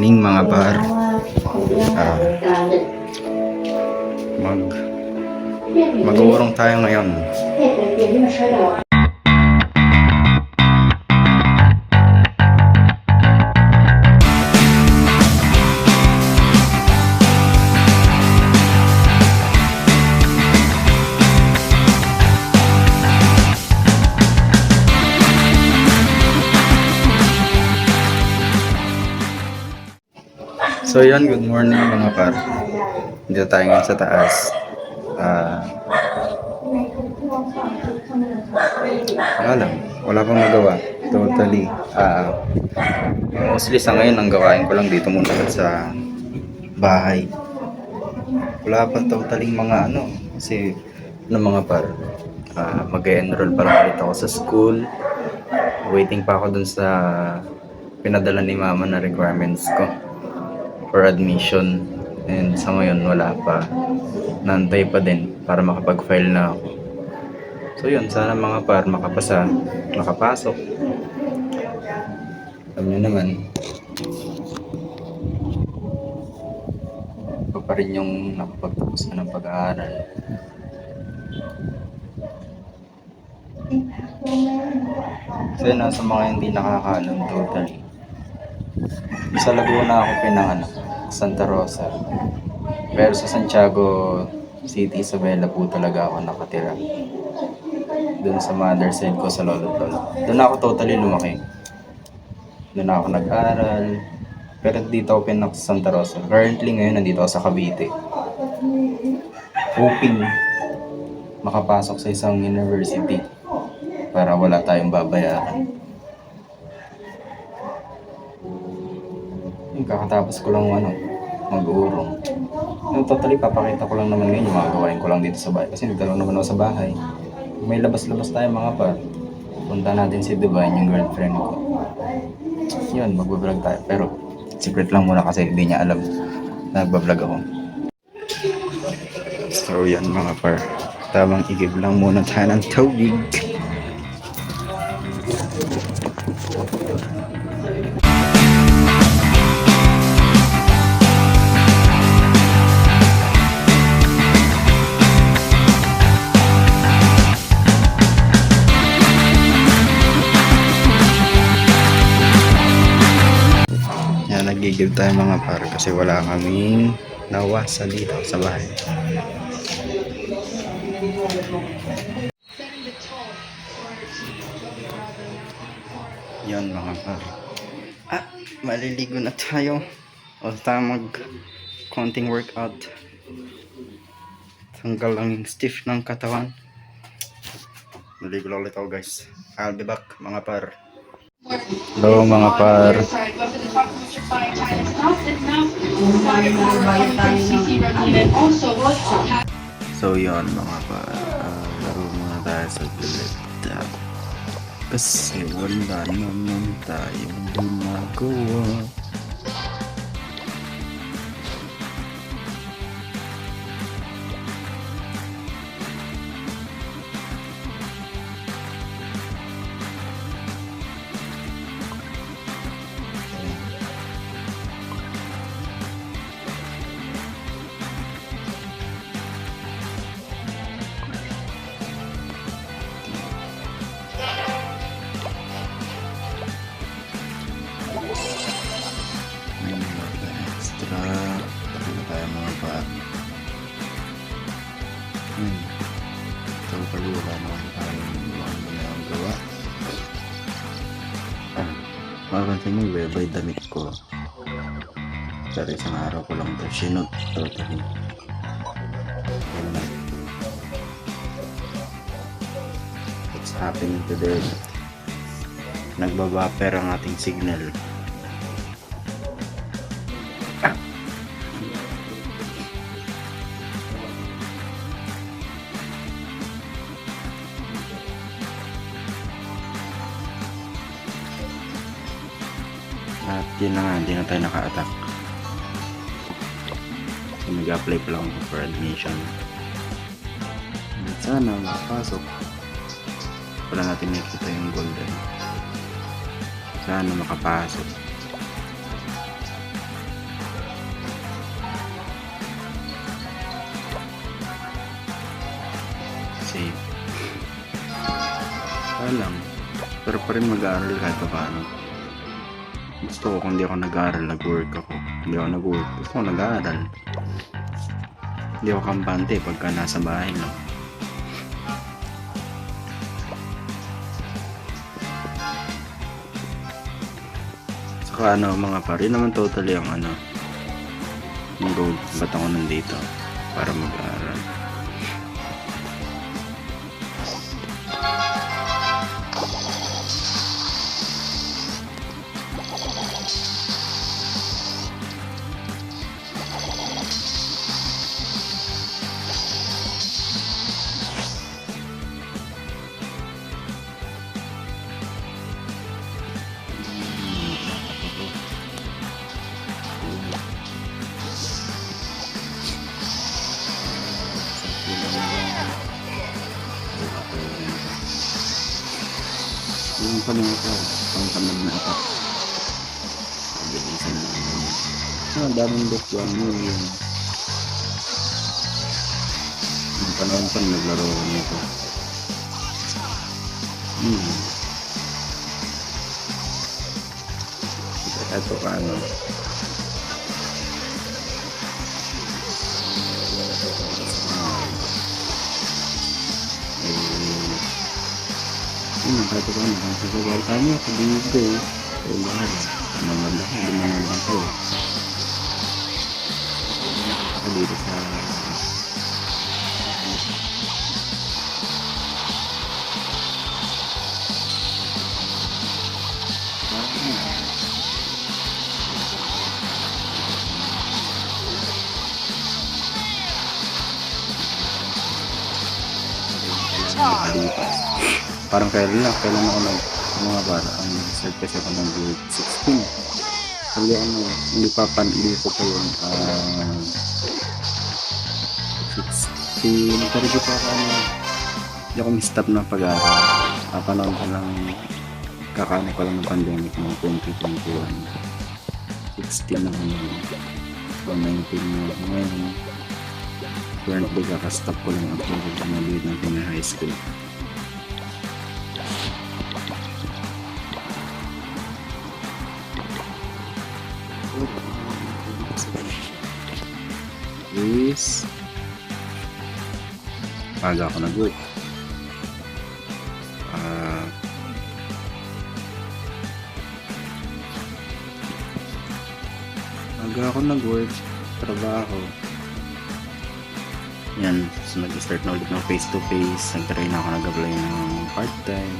morning mga par. Mag Mag-uurong tayo ngayon. So yun, good morning mga par. Dito tayo ngayon sa taas. Wala pang magawa. Totally. Mostly sa ngayon, ang gawain ko lang dito muna sa bahay. Wala pa totally mga kasi mga par. Mag-enroll pa lang ulit ako sa school. Waiting pa ako dun sa pinadala ni mama na requirements ko for admission, and sa ngayon wala pa, nantay pa din para makapag-file na ako. So yun, sana mga par makapasok. Alam nyo naman, iba pa rin yung nakapagtapos na ng pag-aaral. Kasi nasa mga hindi nakakaalam totally, sa Laguna ako pinanganak, Santa Rosa. Pero sa Santiago City, Isabela po talaga ako nakatira. Doon sa mother side ko, sa lolo. Doon ako totally lumaki. Doon ako nag-aral. Pero dito ako pinanganak sa Santa Rosa. Currently ngayon nandito ako sa Cavite, hoping makapasok sa isang university para wala tayong babayaran. Kakatapos ko lang mag-uurong. Totally papakita ko lang naman ngayon yung mga gawain ko lang dito sa bahay. Kasi nagdalaw naman ako sa bahay. May labas-labas tayo mga par. Punta natin si Divine, yung girlfriend ko. Yun, mag-vlog tayo. Pero secret lang muna kasi hindi niya alam na nagbablog ako. So yan mga par. Tamang i-give lang muna tayo ng tubig. Nag-give tayo mga par kasi wala kaming nawasa dito sa bahay. Yan mga par. Maliligo na tayo. O tayo mag konting workout. Tanggal ang stiff ng katawan. Maligo lang ulit ako guys. I'll be back mga par. Hello mga par. So yun mga par, laro muna tayo sa gulita kasi wala naman tayong ginagawa. Tayo mga par. So wala naman tayong ginagawa. Mapansin nyo, bebay damit ko. Pero isang araw ko lang ito sinot totally. What's happening today? Nagbabaper ang ating signal. At yun na nga, hindi na tayo naka-attack. So nag-apply pa lang ako for admission. At sana makapasok. Wala natin nakikita yung golden. Sana makapasok. sa'yo. Kaya lang, pero pa rin mag-aaral kahit pa paano. Gusto ko kung di ako nag-aaral, nag-work ako. Hindi ako nag-work, gusto ko nag-aaral. Hindi ako kampante pagka nasa bahay lang. Saka ano mga pare, naman totally ang ano, yung goal, ba't ako nandito para mag-aaral. Yung pa mga ito, pang tamad na ito. Pabilisan na naman. Daming dokwan mo yun. Yung panahon pa naglaro ko nito. Ito ano. Kahit ako nakasasabal kami ako dito so mahal naman lang hindi naman lang ko ako dito sa Alipas. Parang kailan ako mga bata ang nag-start kasi ako ng grade 16. Hindi ano, hindi ko pa yun 16, pero di pa ako hindi ako mistap ng pag-aaral. Panahon ko lang kakano ko lang ng pandemic ng 2021. 16 na ako 19 na ngayon. Currently kakastop ko lang ako ng high school. Is aga ako nag-work. Aga ako nag-work, trabaho. Yan, so nag-start na ulit ng face-to-face. Nag-try na ako nag-apply ng part-time.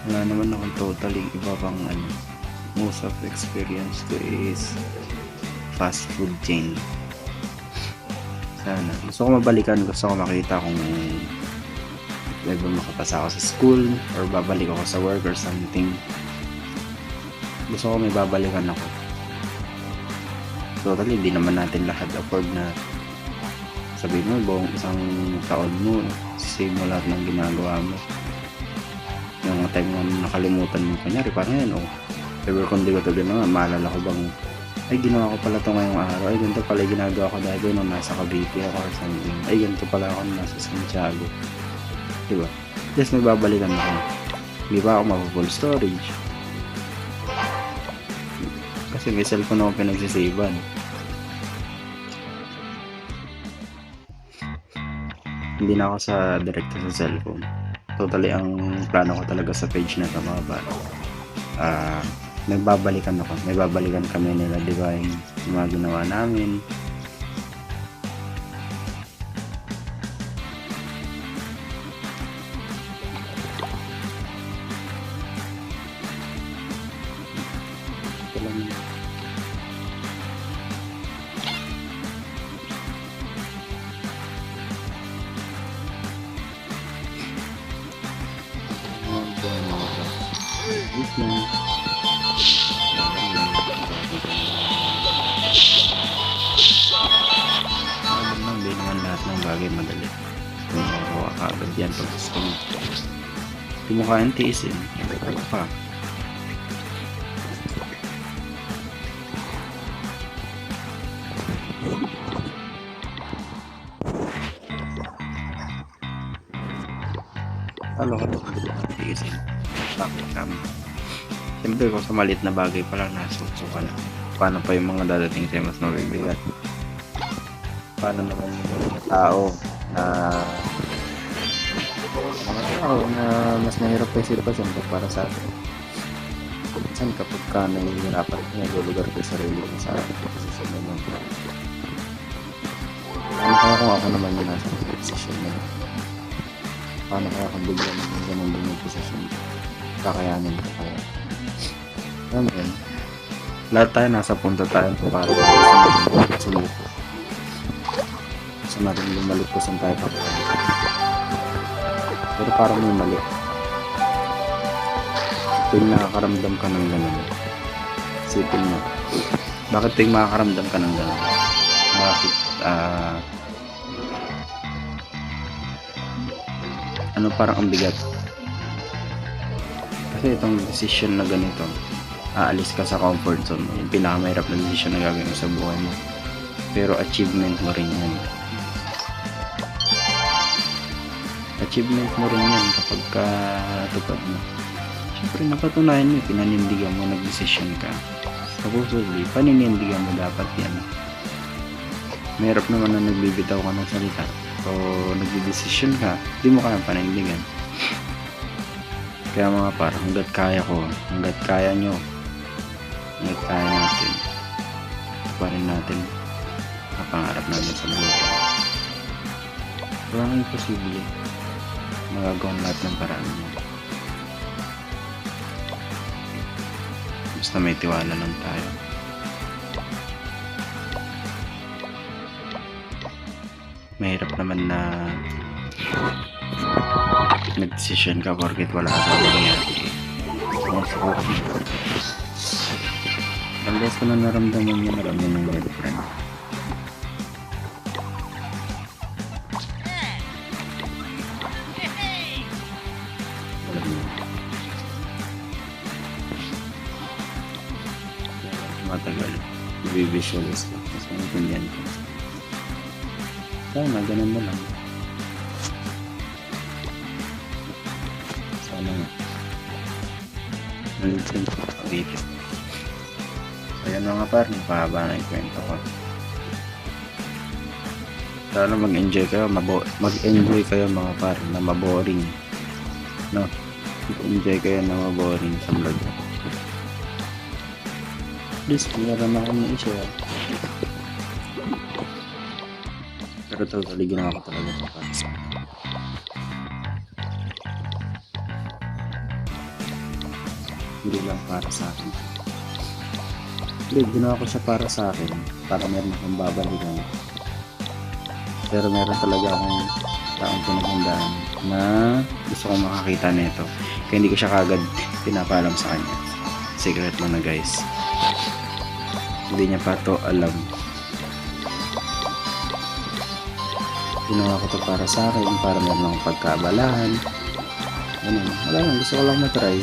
Wala naman akong totally iba pang ano. Most of the experience ko is fast food chain. Sana. Gusto ko mabalikan, gusto ko makita kung ever makapasa ako sa school or babalik ako sa work or something. Gusto ko may babalikan ako. Totally, hindi naman natin lahat afford na sabihin mo, buong isang taon mo, save mo lahat ng ginagawa mo. Yung mga time na nakalimutan mo, kanyari parang yan, ever kung di ko ito ginawa, maalala ko bang, ay ginawa ko pala ito ngayong araw, ay ganito pala ginagawa ko dahil nung nasa Cavite ako or something, ay ganito pala ako nasa Santiago. Diba? Just may babalikan ako. Hindi pa ako mapa-full storage. Kasi may cellphone ako pinagsisiban. Hindi na ako sa direkta sa cellphone. Totally ang plano ko talaga sa page na ito mga bata. May babalikan ako. May babalikan kami nila Divine. Yung mga ginawa namin. Hindi naman lahat ng bagay madali. Kung makakuha ka agad yan pag gusto mo. Hindi mo kayang tiisin. Pa. Talo ka to. Tigisin. Bakit kami? Siyempre kung sa maliit na bagay pa lang nasuko ka na. Paano pa yung mga dadating sa'yo mas mabibigat? Paano naman yung mga tao na mas mahirap pa yung sitwasyon para sa atin? Minsan kapag ka nahihirapan, nagulugar ko yung sarili ko sa posisyon na yun. Paano kaya kung ako naman yung nasa posisyon na yun? Paano kaya kung bigla naman ganun din yung posisyon? Kakayanin ko kaya? Alam mo yun? Lahat tayo nasa punta tayo para sumuko. Gusto natin lumalik kung saan tayo papalalik. Pero parang may mali. Tuwing nakakaramdam ka ng gano'n, isipin mo, bakit tuwing makakaramdam ka ng gano'n? Bakit, ano parang ang bigat? Kasi itong decision na ganito, aalis ka sa comfort zone mo, yung pinakamahirap na decision na gagawin mo sa buhay mo. Pero achievement mo rin yan. Achievement mo rin yan kapag ka natupad mo. Siyempre napatunayan mo, pinanindigan mo, nag-decision ka. Supposedly, paninindigan mo dapat yan. Mahirap naman na nagbibitaw ka ng salita. So, nag-decision ka, di mo kayang panindigan. Kaya mga parang hanggat kaya ko, hanggat kaya nyo, hanggat kaya natin, pa rin natin ang pangarap natin sa buhay. Walang imposible. Magagawa lahat ng paraan mo. Basta may tiwala lang tayo. Mahirap naman na nag-decision ka porket wala ka sa nangyari. Unless ko na naramdaman mo, naramdaman mo yung friend. Matagal, i-visualize ko. Mas maintindihan ko. Sana, ganun na lang. Sana nga. Malitin ko dito. Ayan mga par, napahaba na yung kwento ko. Sana mag-enjoy kayo, mag-enjoy kayo mga par, na maboring. No? Mag-enjoy kayo na maboring sa vlog. Please, meron ako na i-share. Pero totally ginawa ko talaga ito para sa akin. Hindi lang para sa akin. Hindi, ginawa ko siya para sa akin. Para meron akong babalikan. Pero meron talaga akong taong pinaghandaan na gusto kong makakita nito. Kaya hindi ko siya kagad pinapaalam sa kanya. Secret mo na guys. Hindi niya pa to alam. Ginawa ko to para sa akin, para meron akong pagkaabalahan. Ano, wala lang, gusto ko lang matry.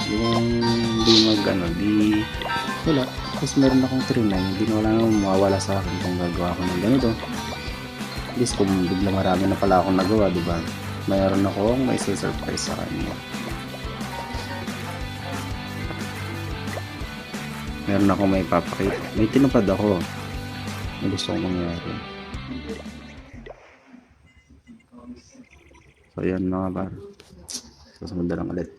Yung di wala. Tapos meron akong trinay, hindi na wala nang mawawala sa akin kung gagawa ko ng ganito. At least kung bigla marami na pala akong nagawa, diba? Mayroon akong may surprise sa kanya. Meron ako may papakita. May tinupad ako. May gusto kong mangyari. So yan mga bar. Susunod na lang ulit.